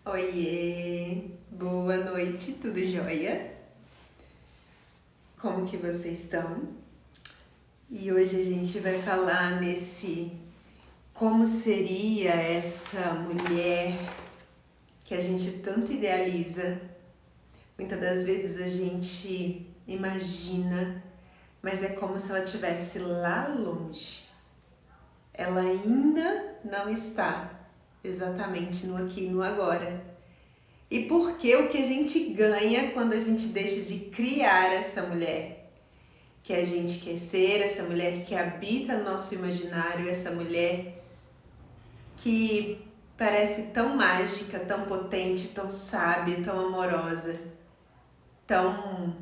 Oiê, boa noite, tudo jóia? Como que vocês estão? E hoje a gente vai falar nesse como seria essa mulher que a gente tanto idealiza. Muitas das vezes a gente imagina, mas é como se ela estivesse lá longe. Ela ainda não está exatamente no aqui e no agora. E por que o que a gente ganha quando a gente deixa de criar essa mulher que a gente quer ser, essa mulher que habita nosso imaginário, essa mulher que parece tão mágica, tão potente, tão sábia, tão amorosa, tão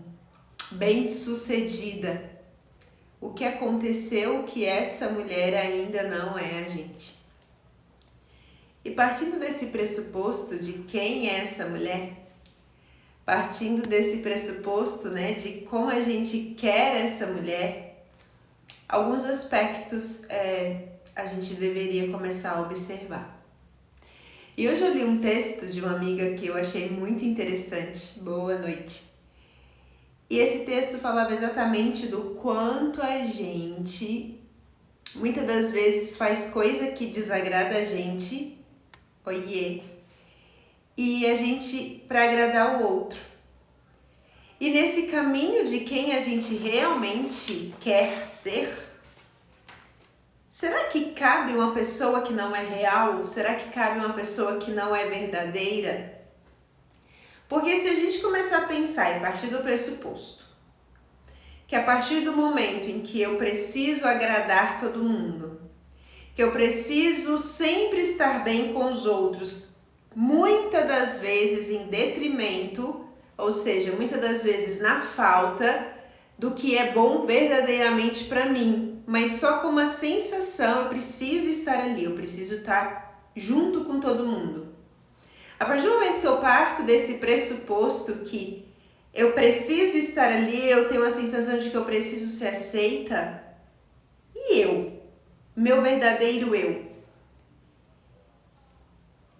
bem-sucedida. O que aconteceu que essa mulher ainda não é a gente? E partindo desse pressuposto de quem é essa mulher, partindo desse pressuposto, de como a gente quer essa mulher, alguns aspectos a gente deveria começar a observar. E hoje eu li um texto de uma amiga que eu achei muito interessante. Boa noite. E esse texto falava exatamente do quanto a gente, muitas das vezes, faz coisa que desagrada a gente. Oiê! E a gente para agradar o outro. E nesse caminho de quem a gente realmente quer ser, será que cabe uma pessoa que não é real? Será que cabe uma pessoa que não é verdadeira? Porque se a gente começar a pensar e partir do pressuposto que a partir do momento em que eu preciso agradar todo mundo, que eu preciso sempre estar bem com os outros, muitas das vezes em detrimento, ou seja, muitas das vezes na falta do que é bom verdadeiramente para mim, mas só com uma sensação, eu preciso estar ali, eu preciso estar junto com todo mundo. A partir do momento que eu parto desse pressuposto que eu preciso estar ali, eu tenho a sensação de que eu preciso ser aceita, e eu? Meu verdadeiro eu.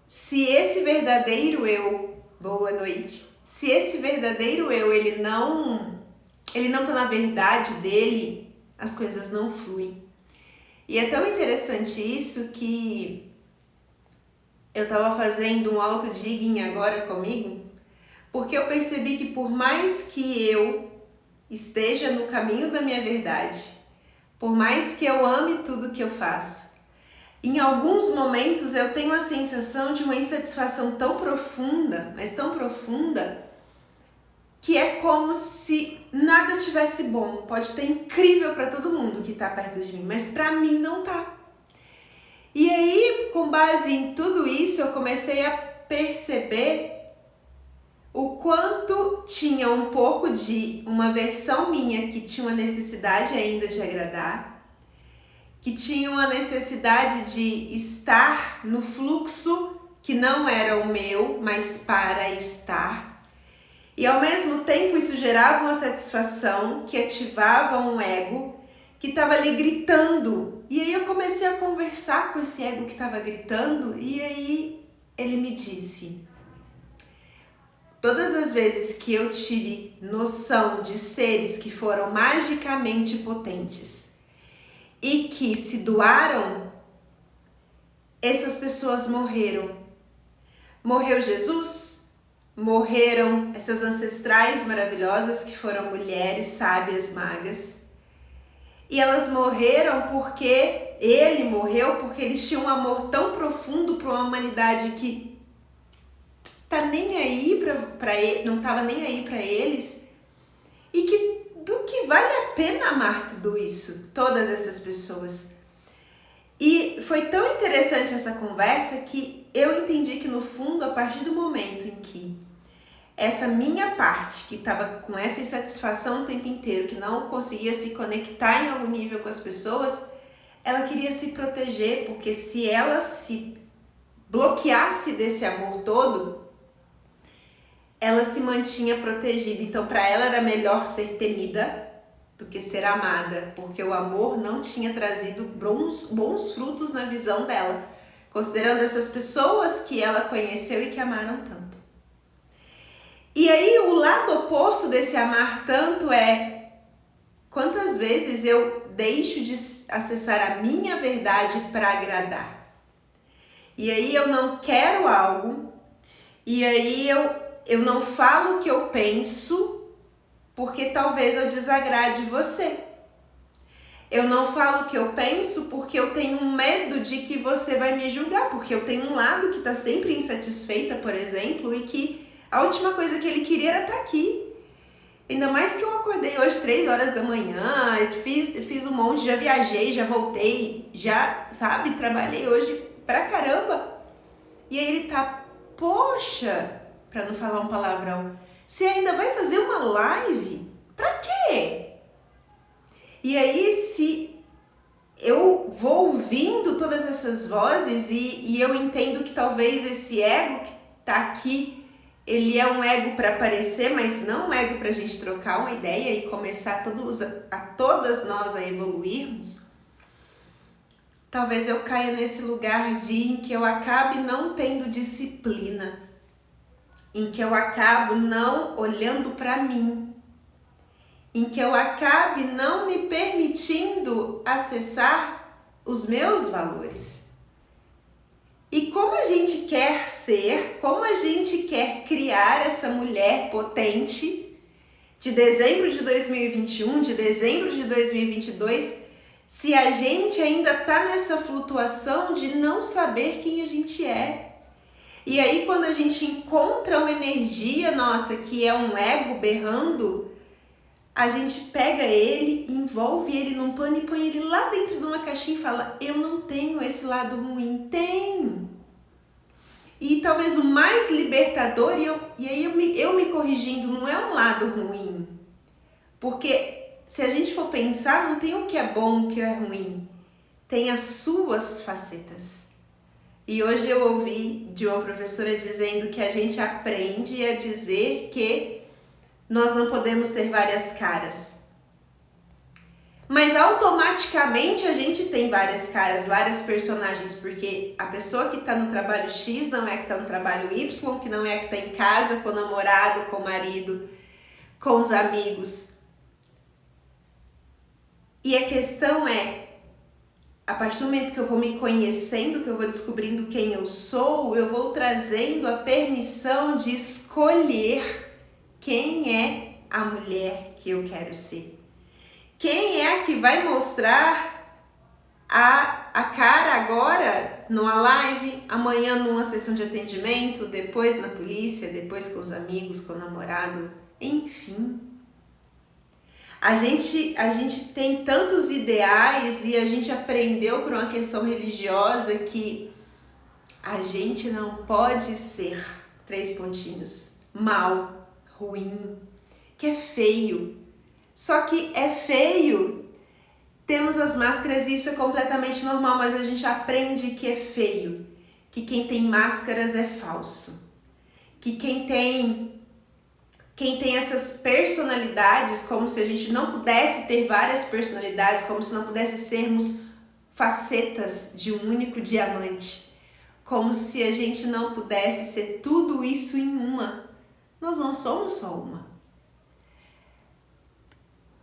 Se esse verdadeiro eu, boa noite, se esse verdadeiro eu, ele não tá na verdade dele, as coisas não fluem. E é tão interessante isso que eu tava fazendo um auto-digging agora comigo, porque eu percebi que por mais que eu esteja no caminho da minha verdade, por mais que eu ame tudo que eu faço, em alguns momentos eu tenho a sensação de uma insatisfação tão profunda, mas tão profunda, que é como se nada tivesse bom. Pode estar incrível para todo mundo que está perto de mim, mas para mim não tá. E aí, com base em tudo isso, eu comecei a perceber o quanto tinha um pouco de uma versão minha que tinha uma necessidade ainda de agradar, que tinha uma necessidade de estar no fluxo que não era o meu, mas para estar. E ao mesmo tempo isso gerava uma satisfação que ativava um ego que estava ali gritando. E aí eu comecei a conversar com esse ego que estava gritando e aí ele me disse: todas as vezes que eu tive noção de seres que foram magicamente potentes e que se doaram, essas pessoas morreram. Morreu Jesus? Morreram essas ancestrais maravilhosas que foram mulheres sábias, magas. E elas morreram porque ele morreu, porque eles tinham um amor tão profundo para uma humanidade que tá nem aí para ele, não tava nem aí para eles, e que do que vale a pena amar tudo isso, todas essas pessoas. E foi tão interessante essa conversa que eu entendi que no fundo, a partir do momento em que essa minha parte que estava com essa insatisfação o tempo inteiro, que não conseguia se conectar em algum nível com as pessoas, ela queria se proteger, porque se ela se bloqueasse desse amor todo, ela se mantinha protegida. Então, para ela era melhor ser temida do que ser amada, porque o amor não tinha trazido bons frutos na visão dela. considerando essas pessoas que ela conheceu e que amaram tanto. E aí o lado oposto desse amar tanto é quantas vezes eu deixo de acessar a minha verdade para agradar. E aí eu não quero algo, e aí eu não falo o que eu penso, porque talvez eu desagrade você. Eu não falo o que eu penso porque eu tenho medo de que você vai me julgar, porque eu tenho um lado que está sempre insatisfeita, por exemplo, e que a última coisa que ele queria era estar aqui. Ainda mais que eu acordei hoje 3 horas da manhã, fiz um monte, já viajei, já voltei, já, sabe, trabalhei hoje pra caramba. E aí ele tá, poxa, pra não falar um palavrão, você ainda vai fazer uma live? Pra quê? E aí, se eu vou ouvindo todas essas vozes e eu entendo que talvez esse ego que tá aqui, ele é um ego para aparecer, mas não um ego para a gente trocar uma ideia e começar todas nós a evoluirmos, talvez eu caia nesse lugar em que eu acabe não tendo disciplina, em que eu acabo não olhando para mim, em que eu acabe não me permitindo acessar os meus valores. E como a gente quer ser, como a gente quer criar essa mulher potente de dezembro de 2021, de dezembro de 2022, se a gente ainda está nessa flutuação de não saber quem a gente é. E aí quando a gente encontra uma energia nossa que é um ego berrando, a gente pega ele, envolve ele num pano e põe ele lá dentro de uma caixinha e fala, eu não tenho esse lado ruim. Tem! E talvez o mais libertador, e aí eu me corrigindo, não é um lado ruim. Porque se a gente for pensar, não tem o que é bom, o que é ruim. Tem as suas facetas. E hoje eu ouvi de uma professora dizendo que a gente aprende a dizer que nós não podemos ter várias caras. Mas automaticamente a gente tem várias caras, várias personagens, porque a pessoa que está no trabalho X não é que está no trabalho Y, que não é que está em casa com o namorado, com o marido, com os amigos. E a questão é, a partir do momento que eu vou me conhecendo, que eu vou descobrindo quem eu sou, eu vou trazendo a permissão de escolher quem é a mulher que eu quero ser? Quem é a que vai mostrar a cara agora numa live, amanhã numa sessão de atendimento, depois na polícia, depois com os amigos, com o namorado, enfim. A gente tem tantos ideais e a gente aprendeu por uma questão religiosa que a gente não pode ser, 3 pontinhos, mal, ruim, que é feio. Só que é feio, temos as máscaras e isso é completamente normal, mas a gente aprende que é feio, que quem tem máscaras é falso, que quem tem essas personalidades, como se a gente não pudesse ter várias personalidades, como se não pudesse sermos facetas de um único diamante, como se a gente não pudesse ser tudo isso em uma. Nós não somos só uma.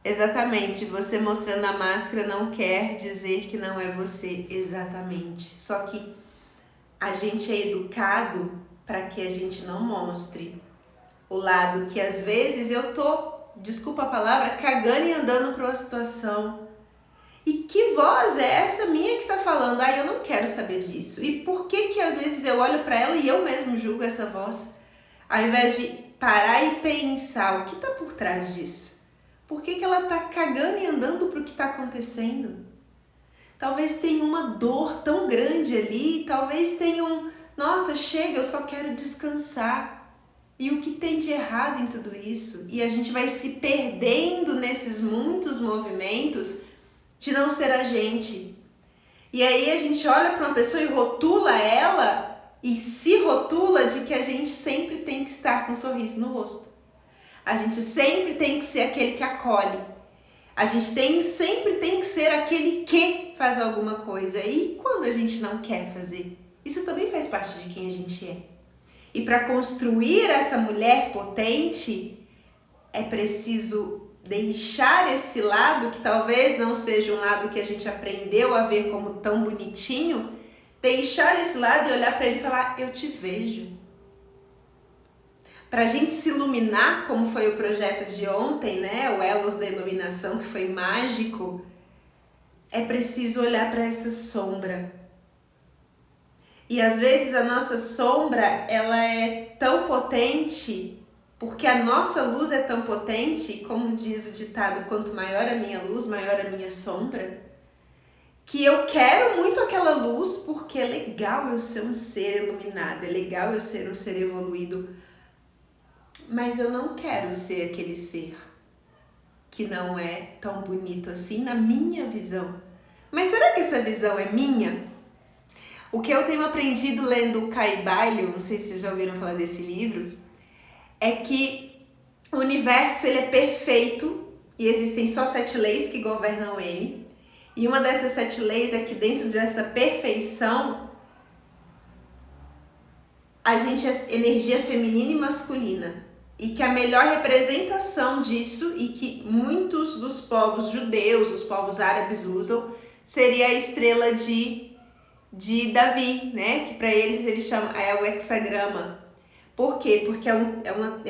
Exatamente, você mostrando a máscara não quer dizer que não é você, exatamente. Só que a gente é educado para que a gente não mostre o lado que às vezes eu tô, desculpa a palavra, cagando e andando para uma situação. E que voz é essa minha que tá falando? Ah, eu não quero saber disso. E por que às vezes eu olho para ela e eu mesmo julgo essa voz? Ao invés de parar e pensar o que tá por trás disso? Por que ela tá cagando e andando pro que tá acontecendo? Talvez tenha uma dor tão grande ali, talvez tenha nossa, chega, eu só quero descansar. E o que tem de errado em tudo isso? E a gente vai se perdendo nesses muitos movimentos de não ser a gente. E aí a gente olha para uma pessoa e rotula ela e se rotula de que a gente sempre tem que estar com um sorriso no rosto. A gente sempre tem que ser aquele que acolhe. A gente sempre tem que ser aquele que faz alguma coisa. E quando a gente não quer fazer? Isso também faz parte de quem a gente é. E para construir essa mulher potente, é preciso deixar esse lado, que talvez não seja um lado que a gente aprendeu a ver como tão bonitinho, deixar esse lado e olhar para ele e falar, eu te vejo. Para a gente se iluminar, como foi o projeto de ontem, né? O Elos da Iluminação, que foi mágico, é preciso olhar para essa sombra. E às vezes a nossa sombra, ela é tão potente, porque a nossa luz é tão potente, como diz o ditado, quanto maior a minha luz, maior a minha sombra, que eu quero muito aquela luz, porque é legal eu ser um ser iluminado, é legal eu ser um ser evoluído, mas eu não quero ser aquele ser que não é tão bonito assim na minha visão. Mas será que essa visão é minha? O que eu tenho aprendido lendo o Kaibalho, não sei se vocês já ouviram falar desse livro, é que o universo ele é perfeito e existem só 7 leis que governam ele. E uma dessas 7 leis é que dentro dessa perfeição a gente é energia feminina e masculina. E que a melhor representação disso, e que muitos dos povos judeus, os povos árabes usam, seria a estrela de Davi, né? Que para eles chamam, é o hexagrama. Por quê? Porque é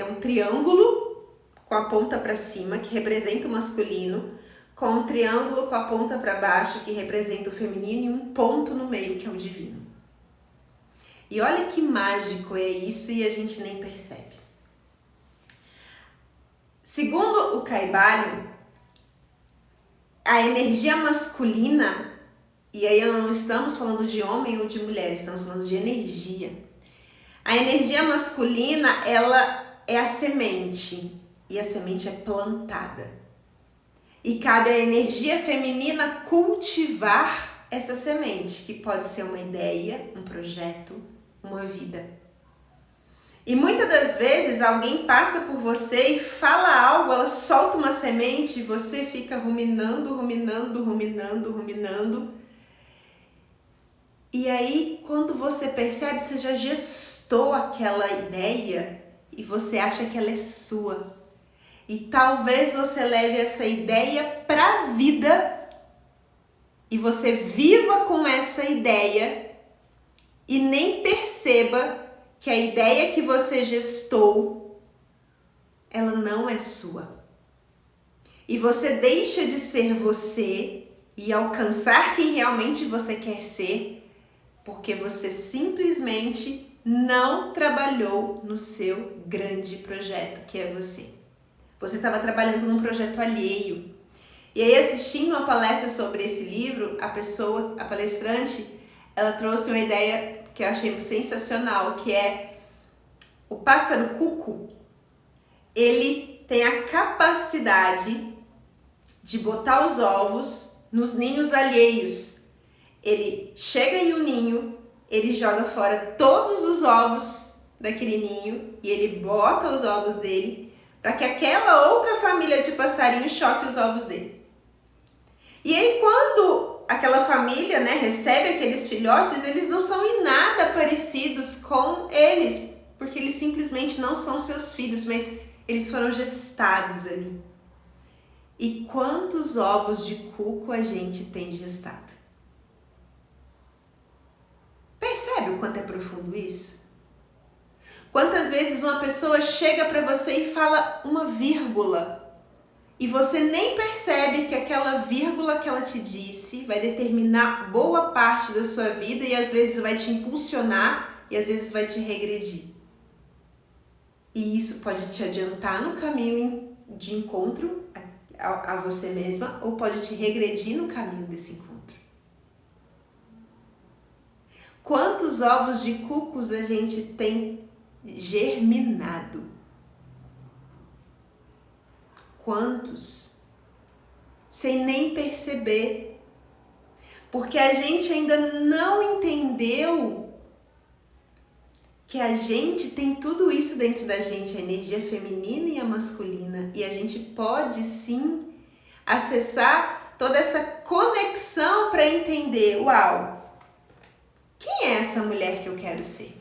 um triângulo com a ponta para cima, que representa o masculino, com um triângulo com a ponta para baixo, que representa o feminino, e um ponto no meio, que é o divino. E olha que mágico é isso, e a gente nem percebe. Segundo o Kaibalho, a energia masculina, e aí não estamos falando de homem ou de mulher, estamos falando de energia. A energia masculina, ela é a semente, e a semente é plantada. E cabe à energia feminina cultivar essa semente, que pode ser uma ideia, um projeto, uma vida. E muitas das vezes alguém passa por você e fala algo, ela solta uma semente e você fica ruminando. E aí, quando você percebe, você já gestou aquela ideia e você acha que ela é sua. E talvez você leve essa ideia para a vida e você viva com essa ideia e nem perceba que a ideia que você gestou, ela não é sua. E você deixa de ser você e alcançar quem realmente você quer ser, porque você simplesmente não trabalhou no seu grande projeto, que é você. Você estava trabalhando num projeto alheio. E aí, assistindo uma palestra sobre esse livro, a palestrante, ela trouxe uma ideia que eu achei sensacional, que é o pássaro cuco, ele tem a capacidade de botar os ovos nos ninhos alheios. Ele chega em um ninho, ele joga fora todos os ovos daquele ninho e ele bota os ovos dele para que aquela outra família de passarinho choque os ovos dele. E aí, quando aquela família, né, recebe aqueles filhotes, eles não são em nada parecidos com eles, porque eles simplesmente não são seus filhos, mas eles foram gestados ali. E quantos ovos de cuco a gente tem gestado? Percebe o quanto é profundo isso? Quantas vezes uma pessoa chega para você e fala uma vírgula e você nem percebe que aquela vírgula que ela te disse vai determinar boa parte da sua vida e às vezes vai te impulsionar e às vezes vai te regredir. E isso pode te adiantar no caminho de encontro a você mesma ou pode te regredir no caminho desse encontro. Quantos ovos de cucos a gente tem germinado? Quantos? Sem nem perceber. Porque a gente ainda não entendeu que a gente tem tudo isso dentro da gente, a energia feminina e a masculina. E a gente pode sim acessar toda essa conexão para entender, uau, quem é essa mulher que eu quero ser?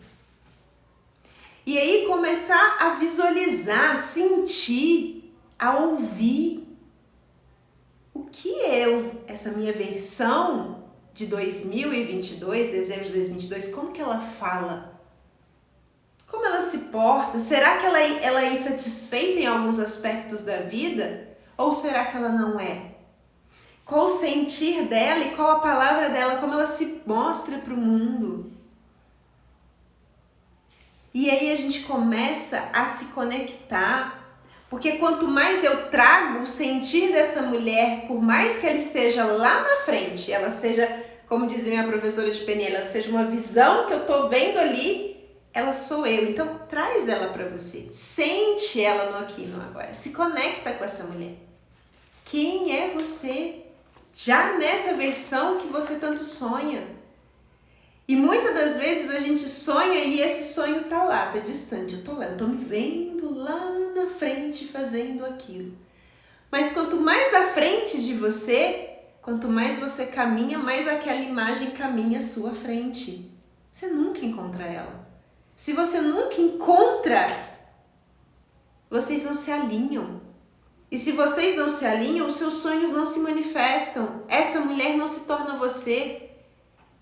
E aí começar a visualizar, a sentir, a ouvir o que é essa minha versão de 2022, dezembro de 2022, como que ela fala? Como ela se porta? Será que ela é insatisfeita em alguns aspectos da vida? Ou será que ela não é? Qual o sentir dela e qual a palavra dela, como ela se mostra para o mundo? E aí a gente começa a se conectar, porque quanto mais eu trago o sentir dessa mulher, por mais que ela esteja lá na frente, ela seja, como dizia minha professora de PNL, ela seja uma visão que eu tô vendo ali, ela sou eu. Então traz ela para você, sente ela no aqui e no agora, se conecta com essa mulher. Quem é você? Já nessa versão que você tanto sonha. E muitas das vezes a gente sonha e esse sonho tá lá, tá distante. Eu tô lá, eu tô me vendo lá na frente fazendo aquilo. Mas quanto mais à frente de você, quanto mais você caminha, mais aquela imagem caminha à sua frente. Você nunca encontra ela. Se você nunca encontra, vocês não se alinham. E se vocês não se alinham, os seus sonhos não se manifestam. Essa mulher não se torna você.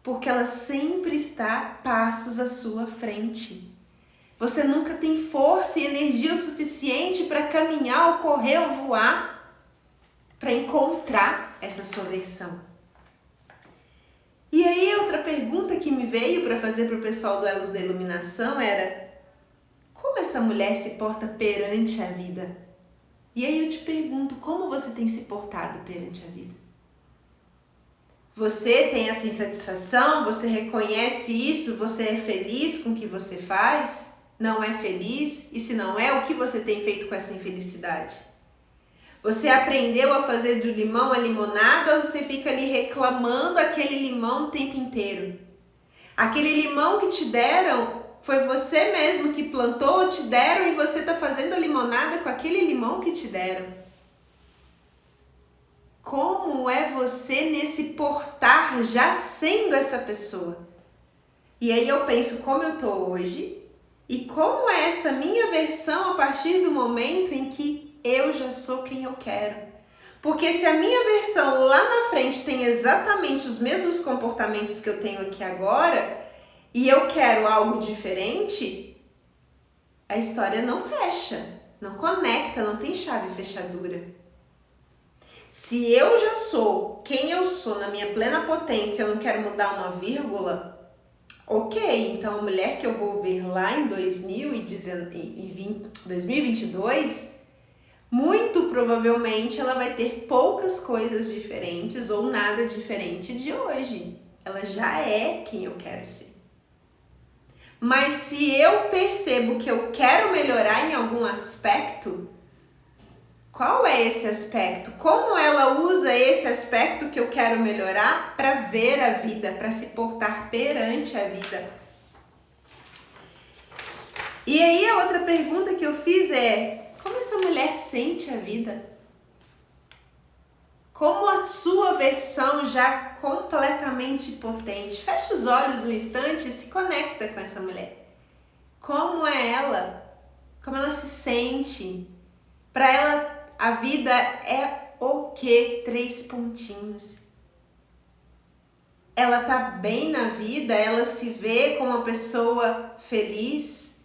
Porque ela sempre está passos à sua frente. Você nunca tem força e energia o suficiente para caminhar, ou correr, ou voar, para encontrar essa sua versão. E aí outra pergunta que me veio para fazer para o pessoal do Elos da Iluminação era: como essa mulher se porta perante a vida? E aí eu te pergunto, como você tem se portado perante a vida? Você tem essa insatisfação? Você reconhece isso? Você é feliz com o que você faz? Não é feliz? E se não é, o que você tem feito com essa infelicidade? Você aprendeu a fazer do limão a limonada ou você fica ali reclamando aquele limão o tempo inteiro? Aquele limão que te deram, foi você mesmo que plantou, te deram e você está fazendo a limonada com aquele limão que te deram. Como é você nesse portar já sendo essa pessoa? E aí eu penso como eu tô hoje e como é essa minha versão a partir do momento em que eu já sou quem eu quero. Porque se a minha versão lá na frente tem exatamente os mesmos comportamentos que eu tenho aqui agora e eu quero algo diferente, a história não fecha, não conecta, não tem chave e fechadura. Se eu já sou quem eu sou na minha plena potência, eu não quero mudar uma vírgula, ok, então a mulher que eu vou ver lá em 2022, muito provavelmente ela vai ter poucas coisas diferentes ou nada diferente de hoje. Ela já é quem eu quero ser. Mas se eu percebo que eu quero melhorar em algum aspecto, qual é esse aspecto? Como ela usa esse aspecto que eu quero melhorar para ver a vida, para se portar perante a vida? E aí a outra pergunta que eu fiz é: como essa mulher sente a vida? Como a sua versão já completamente potente? Fecha os olhos um instante e se conecta com essa mulher. Como é ela? Como ela se sente? Para ela a vida é o quê? 3 pontinhos. Ela tá bem na vida? Ela se vê como uma pessoa feliz?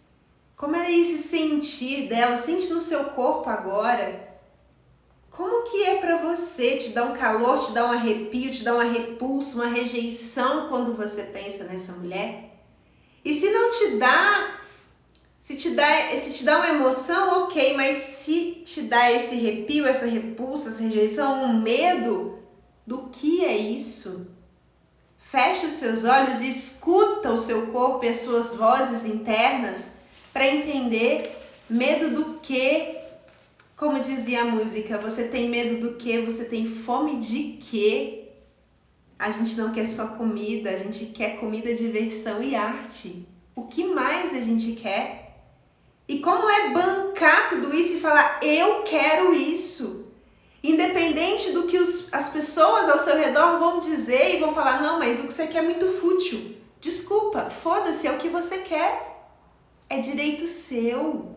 Como é esse sentir dela? Sente no seu corpo agora. Como que é para você? Te dá um calor, te dá um arrepio, te dá uma repulsa, uma rejeição quando você pensa nessa mulher? E se não te dá... Se te dá uma emoção, ok, mas se te dá esse arrepio, essa repulsa, essa rejeição, um medo, do que é isso? Feche os seus olhos e escuta o seu corpo e as suas vozes internas para entender medo do quê? Como dizia a música, você tem medo do quê? Você tem fome de quê? A gente não quer só comida, a gente quer comida, diversão e arte. O que mais a gente quer? E como é bancar tudo isso e falar, eu quero isso. Independente do que as pessoas ao seu redor vão dizer e vão falar, não, mas o que você quer é muito fútil. Desculpa, foda-se, é o que você quer. É direito seu.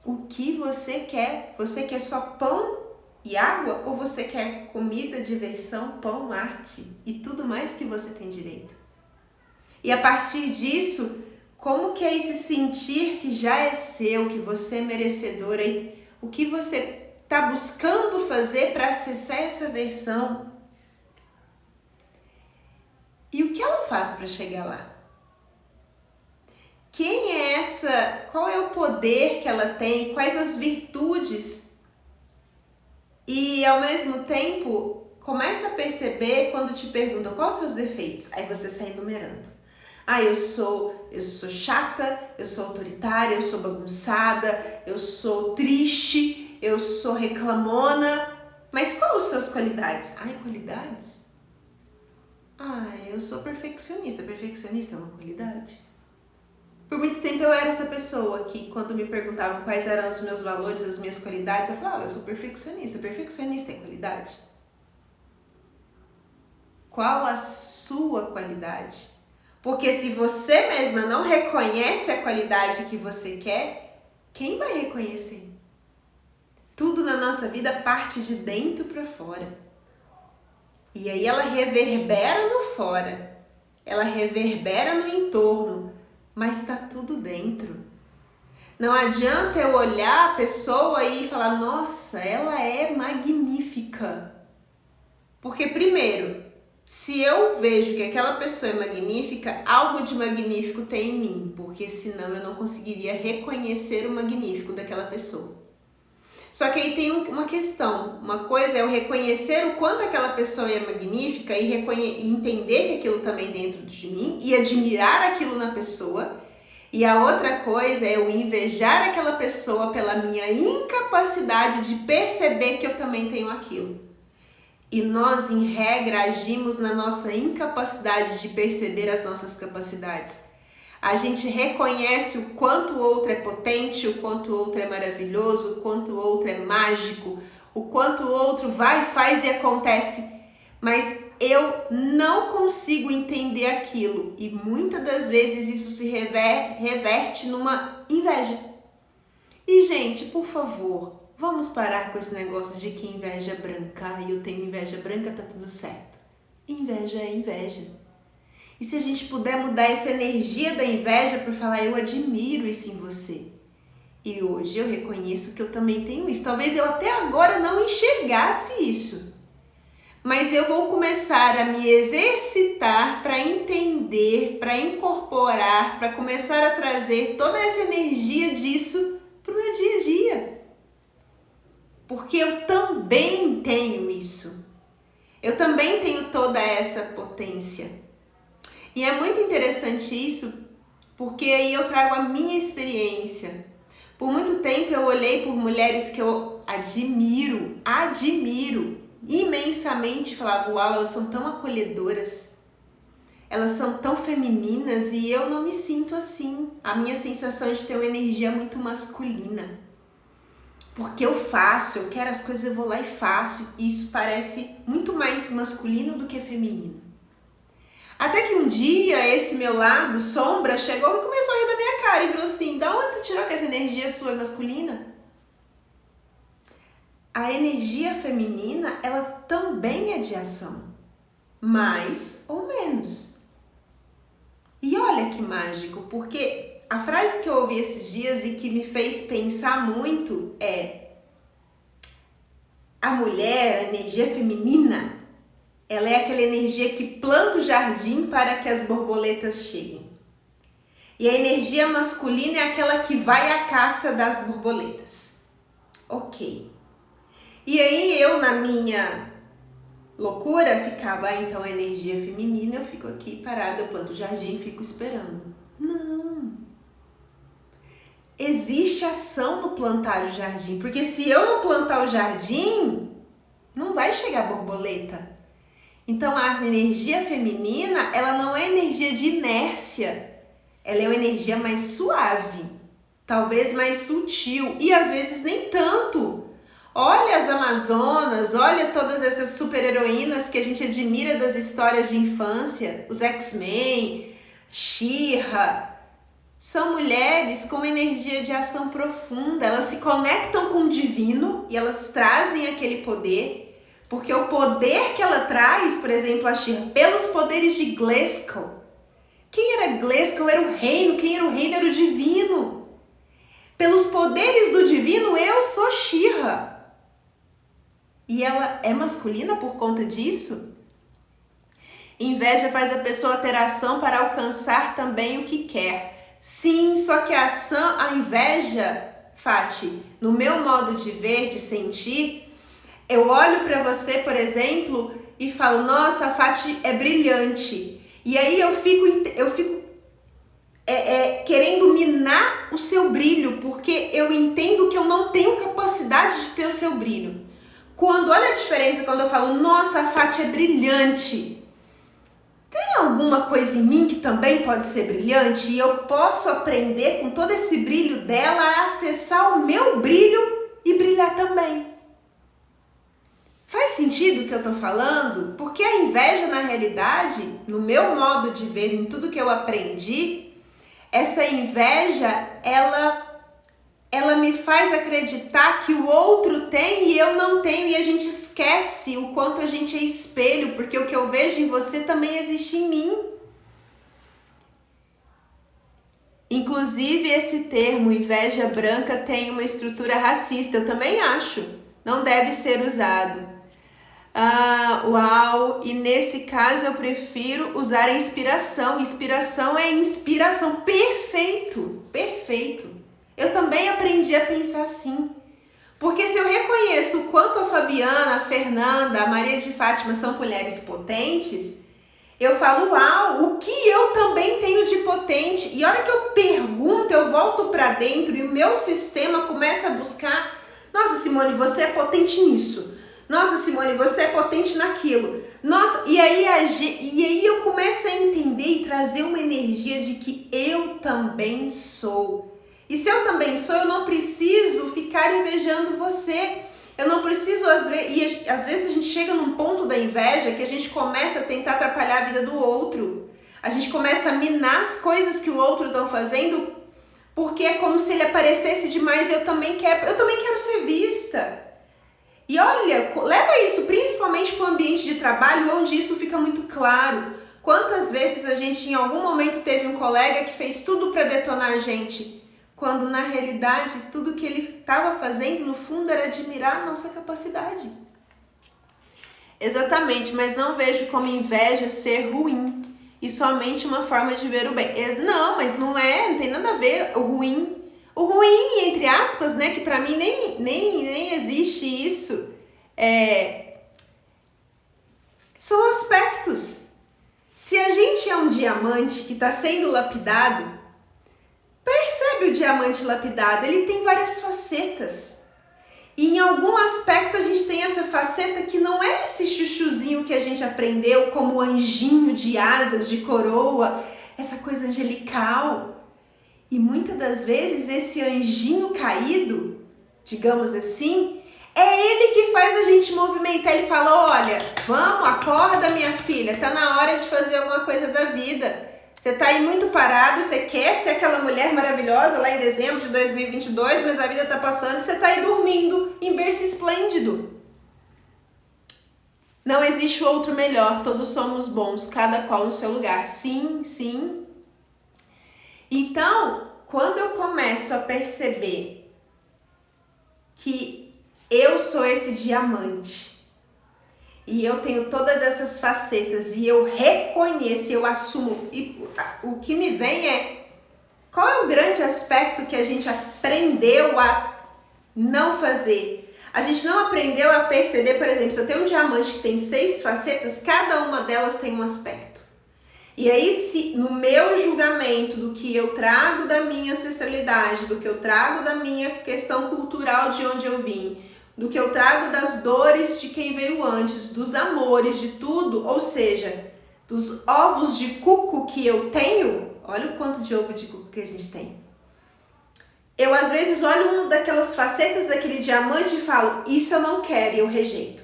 O que você quer? Você quer só pão e água? Ou você quer comida, diversão, pão, arte e tudo mais que você tem direito? E a partir disso, como que é esse sentir que já é seu, que você é merecedora e o que você está buscando fazer para acessar essa versão? E o que ela faz para chegar lá? Quem é essa? Qual é o poder que ela tem? Quais as virtudes? E ao mesmo tempo, começa a perceber quando te perguntam quais os seus defeitos. Aí você sai enumerando. Eu sou chata, eu sou autoritária, eu sou bagunçada, eu sou triste, eu sou reclamona. Mas quais as suas qualidades? Qualidades? Eu sou perfeccionista. Perfeccionista é uma qualidade? Por muito tempo eu era essa pessoa que quando me perguntavam quais eram os meus valores, as minhas qualidades, eu falava, eu sou perfeccionista. Perfeccionista é qualidade? Qual a sua qualidade? Porque se você mesma não reconhece a qualidade que você quer, quem vai reconhecer? Tudo na nossa vida parte de dentro para fora. E aí ela reverbera no fora, ela reverbera no entorno, mas está tudo dentro. Não adianta eu olhar a pessoa e falar, nossa, ela é magnífica. Porque primeiro, se eu vejo que aquela pessoa é magnífica, algo de magnífico tem em mim, porque senão eu não conseguiria reconhecer o magnífico daquela pessoa. Só que aí tem uma questão, uma coisa é eu reconhecer o quanto aquela pessoa é magnífica e entender que aquilo também dentro de mim e admirar aquilo na pessoa. E a outra coisa é eu invejar aquela pessoa pela minha incapacidade de perceber que eu também tenho aquilo. E nós, em regra, agimos na nossa incapacidade de perceber as nossas capacidades. A gente reconhece o quanto o outro é potente, o quanto o outro é maravilhoso, o quanto o outro é mágico, o quanto o outro vai, faz e acontece. Mas eu não consigo entender aquilo. E muitas das vezes isso se reverte numa inveja. E, gente, por favor, vamos parar com esse negócio de que inveja é branca. Eu tenho inveja branca, tá tudo certo. Inveja é inveja. E se a gente puder mudar essa energia da inveja por falar, eu admiro isso em você. E hoje eu reconheço que eu também tenho isso. Talvez eu até agora não enxergasse isso. Mas eu vou começar a me exercitar para entender, para incorporar, para começar a trazer toda essa energia disso para o meu dia a dia. Porque eu também tenho isso. Eu também tenho toda essa potência. E é muito interessante isso, porque aí eu trago a minha experiência. Por muito tempo eu olhei por mulheres que eu admiro imensamente, falava, uau, elas são tão acolhedoras, elas são tão femininas e eu não me sinto assim. A minha sensação de ter uma energia muito masculina. Porque eu faço, eu quero as coisas, eu vou lá e faço. E isso parece muito mais masculino do que feminino. Até que um dia esse meu lado, sombra, chegou e começou a rir da minha cara e falou assim, da onde você tirou que essa energia sua é masculina? A energia feminina, ela também é de ação, mais ou menos. E olha que mágico, porque a frase que eu ouvi esses dias e que me fez pensar muito é: a mulher, a energia feminina, ela é aquela energia que planta o jardim para que as borboletas cheguem. E a energia masculina é aquela que vai à caça das borboletas. Ok. E aí eu, na minha loucura, ficava, então a energia feminina, eu fico aqui parada, eu planto o jardim e fico esperando. Não. Existe ação no plantar o jardim, porque se eu não plantar o jardim, não vai chegar borboleta. Então a energia feminina, ela não é energia de inércia, ela é uma energia mais suave, talvez mais sutil e às vezes nem tanto. Olha as Amazonas, olha todas essas super-heroínas que a gente admira das histórias de infância, os X-Men, She-Ra. São mulheres com energia de ação profunda, elas se conectam com o divino e elas trazem aquele poder, porque o poder que ela traz, por exemplo, a She-Ra, pelos poderes de Grayskull. Quem era Grayskull era o reino, quem era o reino era o divino. Pelos poderes do divino, eu sou She-Ra. E ela é masculina por conta disso? Inveja faz a pessoa ter ação para alcançar também o que quer. Sim, só que a inveja, Fati, no meu modo de ver, de sentir, eu olho para você, por exemplo, e falo, nossa, a Fati é brilhante. E aí eu fico querendo minar o seu brilho, porque eu entendo que eu não tenho capacidade de ter o seu brilho. Olha a diferença quando eu falo, nossa, a Fati é brilhante. Tem alguma coisa em mim que também pode ser brilhante e eu posso aprender com todo esse brilho dela a acessar o meu brilho e brilhar também. Faz sentido o que eu tô falando? Porque a inveja, na realidade, no meu modo de ver, em tudo que eu aprendi, essa inveja, ela me faz acreditar que o outro tem e eu não tenho, e a gente esquece o quanto a gente é espelho, porque o que eu vejo em você também existe em mim. Inclusive, esse termo, inveja branca, tem uma estrutura racista, eu também acho, não deve ser usado. Uau, e nesse caso eu prefiro usar a inspiração. Inspiração é inspiração, perfeito, perfeito. Eu também aprendi a pensar assim. Porque se eu reconheço o quanto a Fabiana, a Fernanda, a Maria de Fátima são mulheres potentes, eu falo, uau, o que eu também tenho de potente? E a hora que eu pergunto, eu volto para dentro e o meu sistema começa a buscar, nossa, Simone, você é potente nisso. Nossa, Simone, você é potente naquilo. Nossa, e aí eu começo a entender e trazer uma energia de que eu também sou. E se eu também sou, eu não preciso ficar invejando você. Eu não preciso, às vezes a gente chega num ponto da inveja que a gente começa a tentar atrapalhar a vida do outro. A gente começa a minar as coisas que o outro está fazendo, porque é como se ele aparecesse demais. Eu também quero ser vista. E olha, leva isso principalmente para o ambiente de trabalho, onde isso fica muito claro. Quantas vezes a gente em algum momento teve um colega que fez tudo para detonar a gente, quando na realidade tudo que ele estava fazendo no fundo era admirar a nossa capacidade. Exatamente, mas não vejo como inveja ser ruim e somente uma forma de ver o bem. Não, mas não tem nada a ver o ruim. O ruim, entre aspas, né, que pra mim nem existe isso, são aspectos. Se a gente é um diamante que está sendo lapidado, percebe o diamante lapidado, ele tem várias facetas. E em algum aspecto a gente tem essa faceta que não é esse chuchuzinho que a gente aprendeu como anjinho de asas, de coroa, essa coisa angelical. E muitas das vezes esse anjinho caído, digamos assim, é ele que faz a gente movimentar. Ele fala, olha, vamos, acorda minha filha, tá na hora de fazer alguma coisa da vida. Você tá aí muito parada, você quer ser aquela mulher maravilhosa lá em dezembro de 2022, mas a vida tá passando e você tá aí dormindo em berço esplêndido. Não existe outro melhor, todos somos bons, cada qual no seu lugar. Sim, sim. Então, quando eu começo a perceber que eu sou esse diamante e eu tenho todas essas facetas e eu reconheço, eu assumo, e o que me vem é qual é o grande aspecto que a gente aprendeu a não fazer? A gente não aprendeu a perceber, por exemplo, se eu tenho um diamante que tem 6 facetas, cada uma delas tem um aspecto. E aí, se no meu julgamento do que eu trago da minha ancestralidade, do que eu trago da minha questão cultural de onde eu vim, do que eu trago das dores de quem veio antes, dos amores, de tudo, ou seja, dos ovos de cuco que eu tenho, olha o quanto de ovo de cuco que a gente tem. Eu às vezes olho uma daquelas facetas daquele diamante e falo, isso eu não quero e eu rejeito.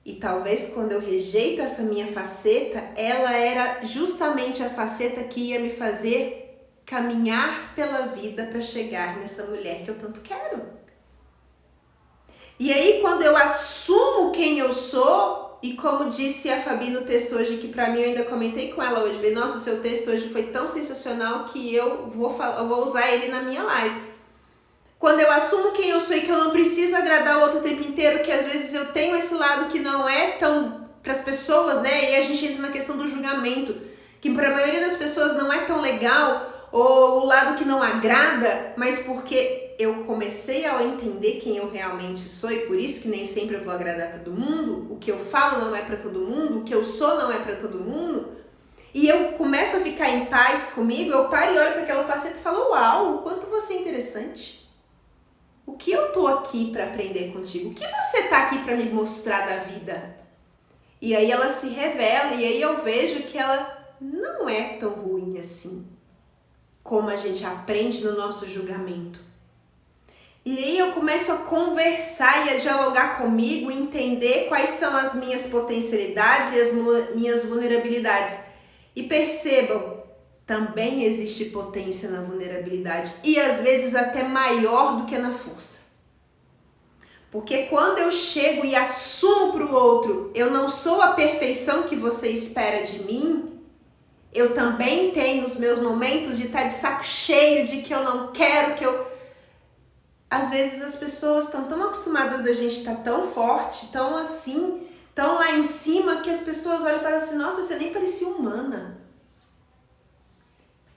E talvez quando eu rejeito essa minha faceta, ela era justamente a faceta que ia me fazer caminhar pela vida para chegar nessa mulher que eu tanto quero. E aí quando eu assumo quem eu sou, e como disse a Fabi no texto hoje, que para mim eu ainda comentei com ela hoje, bem, nossa, o seu texto hoje foi tão sensacional que eu vou usar ele na minha live. Quando eu assumo quem eu sou e que eu não preciso agradar o outro o tempo inteiro, que às vezes eu tenho esse lado que não é tão para as pessoas, né? E a gente entra na questão do julgamento, que para a maioria das pessoas não é tão legal, ou o lado que não agrada, mas porque eu comecei a entender quem eu realmente sou e por isso que nem sempre eu vou agradar todo mundo, o que eu falo não é para todo mundo, o que eu sou não é para todo mundo, e eu começo a ficar em paz comigo, eu paro e olho para aquela faceta e falo, uau, o quanto você é interessante. O que eu tô aqui para aprender contigo? O que você tá aqui para me mostrar da vida? E aí ela se revela e aí eu vejo que ela não é tão ruim assim, como a gente aprende no nosso julgamento. E aí eu começo a conversar e a dialogar comigo, entender quais são as minhas potencialidades e as minhas vulnerabilidades. E percebam, também existe potência na vulnerabilidade e às vezes até maior do que na força. Porque quando eu chego e assumo para o outro, eu não sou a perfeição que você espera de mim, eu também tenho os meus momentos de estar de saco cheio, de que eu não quero, que eu... Às vezes as pessoas estão tão acostumadas da gente estar tão forte, tão assim, tão lá em cima, que as pessoas olham e falam assim, nossa, você nem parecia humana.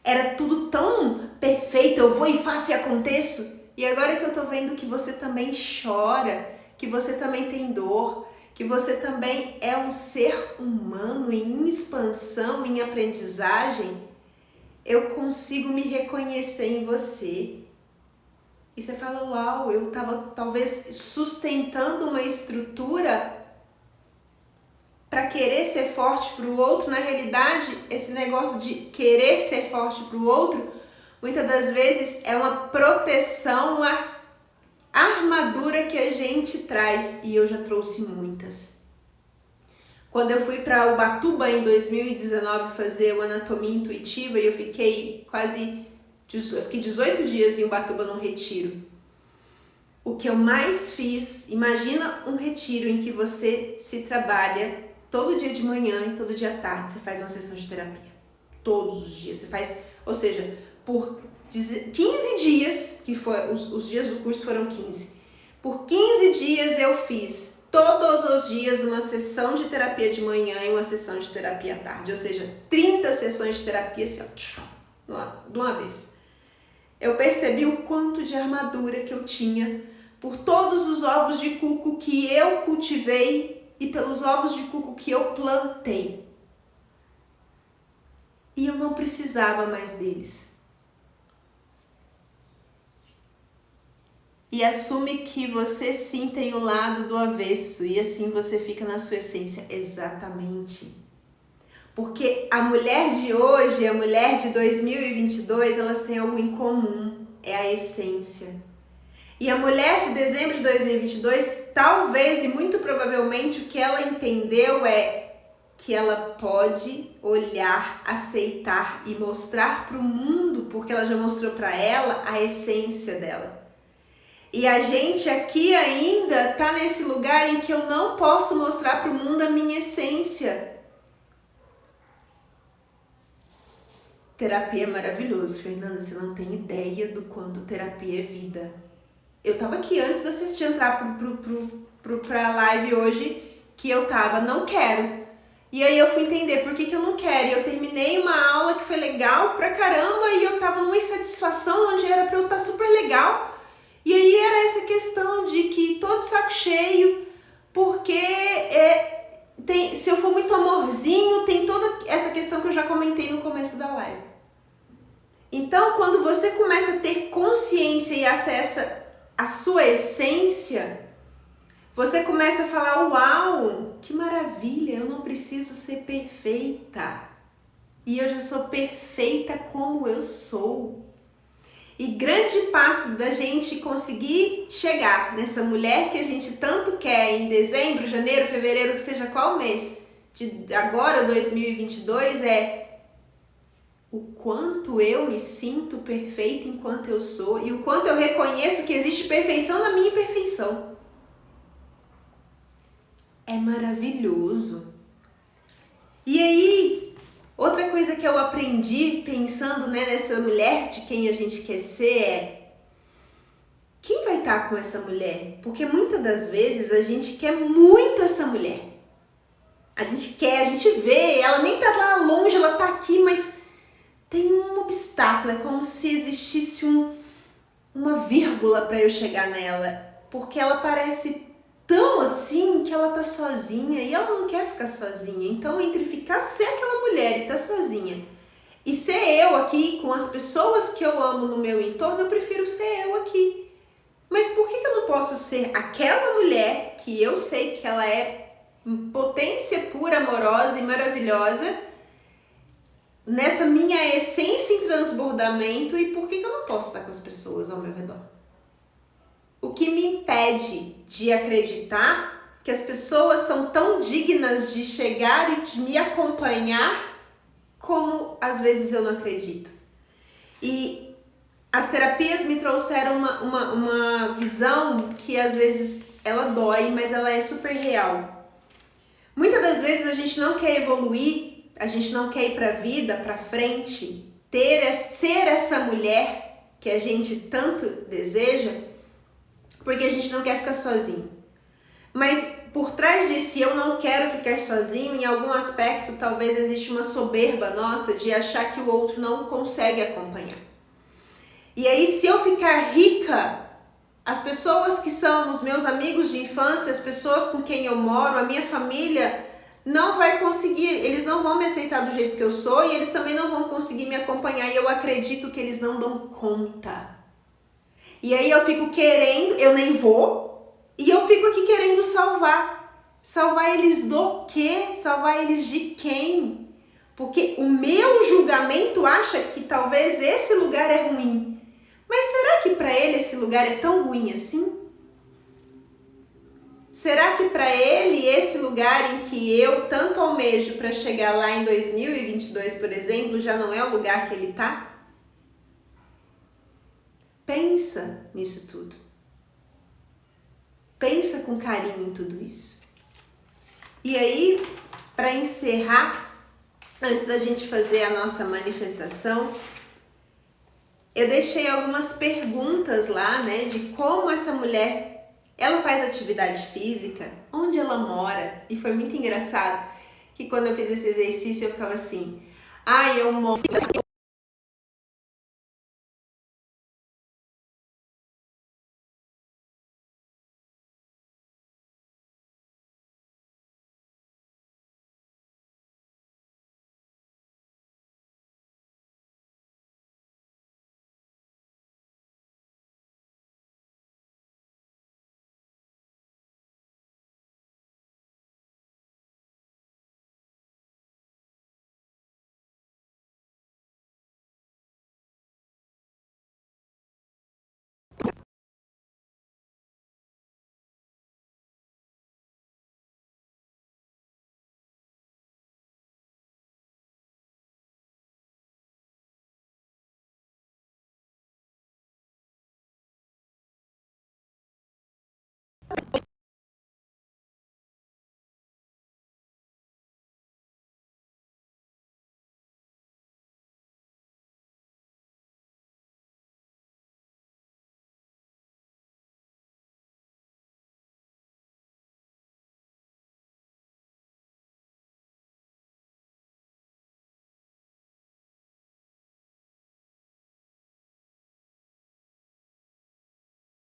Era tudo tão perfeito, eu vou e faço e aconteço. E agora que eu tô vendo que você também chora, que você também tem dor, que você também é um ser humano em expansão, em aprendizagem, eu consigo me reconhecer em você. E você fala, uau, eu tava talvez sustentando uma estrutura para querer ser forte para o outro. Na realidade, esse negócio de querer ser forte para o outro, muitas das vezes é uma proteção, uma armadura que a gente traz, e eu já trouxe muitas. Quando eu fui para Ubatuba em 2019 fazer o Anatomia Intuitiva, e eu fiquei 18 dias em Ubatuba no retiro. O que eu mais fiz, imagina um retiro em que você se trabalha todo dia de manhã e todo dia à tarde, você faz uma sessão de terapia. Todos os dias, você faz, ou seja, por 15 dias, que foi, os dias do curso foram 15. Por 15 dias eu fiz todos os dias uma sessão de terapia de manhã e uma sessão de terapia à tarde, ou seja, 30 sessões de terapia assim, ó, de uma vez. Eu percebi o quanto de armadura que eu tinha por todos os ovos de cuco que eu cultivei e pelos ovos de cuco que eu plantei. E eu não precisava mais deles. E assume que você sim tem o lado do avesso e assim você fica na sua essência. Exatamente. Porque a mulher de hoje, a mulher de 2022, elas têm algo em comum, é a essência. E a mulher de dezembro de 2022, talvez e muito provavelmente o que ela entendeu é que ela pode olhar, aceitar e mostrar para o mundo, porque ela já mostrou para ela a essência dela. E a gente aqui ainda tá nesse lugar em que eu não posso mostrar para o mundo a minha essência. Terapia é maravilhoso, Fernanda, você não tem ideia do quanto terapia é vida. Eu tava aqui antes de assistir entrar pra live hoje, que eu tava, não quero. E aí eu fui entender por que eu não quero. E eu terminei uma aula que foi legal pra caramba e eu tava numa insatisfação onde era pra eu estar super legal. E aí era essa questão de que todo saco cheio, porque se eu for muito amorzinho, tem toda essa questão que eu já comentei no começo da live. Então, quando você começa a ter consciência e acessa a sua essência, você começa a falar, uau, que maravilha, eu não preciso ser perfeita. E eu já sou perfeita como eu sou. E grande passo da gente conseguir chegar nessa mulher que a gente tanto quer em dezembro, janeiro, fevereiro, seja qual mês de agora, 2022, é o quanto eu me sinto perfeita enquanto eu sou e o quanto eu reconheço que existe perfeição na minha imperfeição. É maravilhoso. E aí, outra coisa que eu aprendi pensando, né, nessa mulher de quem a gente quer ser é: quem vai estar com essa mulher? Porque muitas das vezes a gente quer muito essa mulher. A gente quer, a gente vê, ela nem tá lá longe, ela tá aqui, mas tem um obstáculo, é como se existisse uma vírgula para eu chegar nela, porque ela parece tão assim que ela tá sozinha e ela não quer ficar sozinha. Então, entre ficar ser aquela mulher e tá sozinha e ser eu aqui com as pessoas que eu amo no meu entorno, eu prefiro ser eu aqui. Mas por que eu não posso ser aquela mulher que eu sei que ela é potência pura, amorosa e maravilhosa, nessa minha essência em transbordamento, e por que eu não posso estar com as pessoas ao meu redor? O que me impede de acreditar que as pessoas são tão dignas de chegar e de me acompanhar como às vezes eu não acredito? E as terapias me trouxeram uma visão que às vezes ela dói, mas ela é super real. Muitas das vezes a gente não quer evoluir, a gente não quer ir para a vida, para frente, ser essa mulher que a gente tanto deseja, porque a gente não quer ficar sozinho. Mas por trás disso, eu não quero ficar sozinho, em algum aspecto talvez existe uma soberba nossa de achar que o outro não consegue acompanhar. E aí, se eu ficar rica, as pessoas que são os meus amigos de infância, as pessoas com quem eu moro, a minha família, não vai conseguir, eles não vão me aceitar do jeito que eu sou e eles também não vão conseguir me acompanhar, e eu acredito que eles não dão conta. E aí eu fico querendo, eu nem vou, e eu fico aqui querendo salvar. Salvar eles do quê? Salvar eles de quem? Porque o meu julgamento acha que talvez esse lugar é ruim. Mas será que para ele esse lugar é tão ruim assim? Será que para ele esse lugar em que eu tanto almejo para chegar lá em 2022, por exemplo, já não é o lugar que ele tá? Pensa nisso tudo. Pensa com carinho em tudo isso. E aí, para encerrar, antes da gente fazer a nossa manifestação, eu deixei algumas perguntas lá, né, de como essa mulher, ela faz atividade física, onde ela mora. E foi muito engraçado que quando eu fiz esse exercício eu ficava assim: eu moro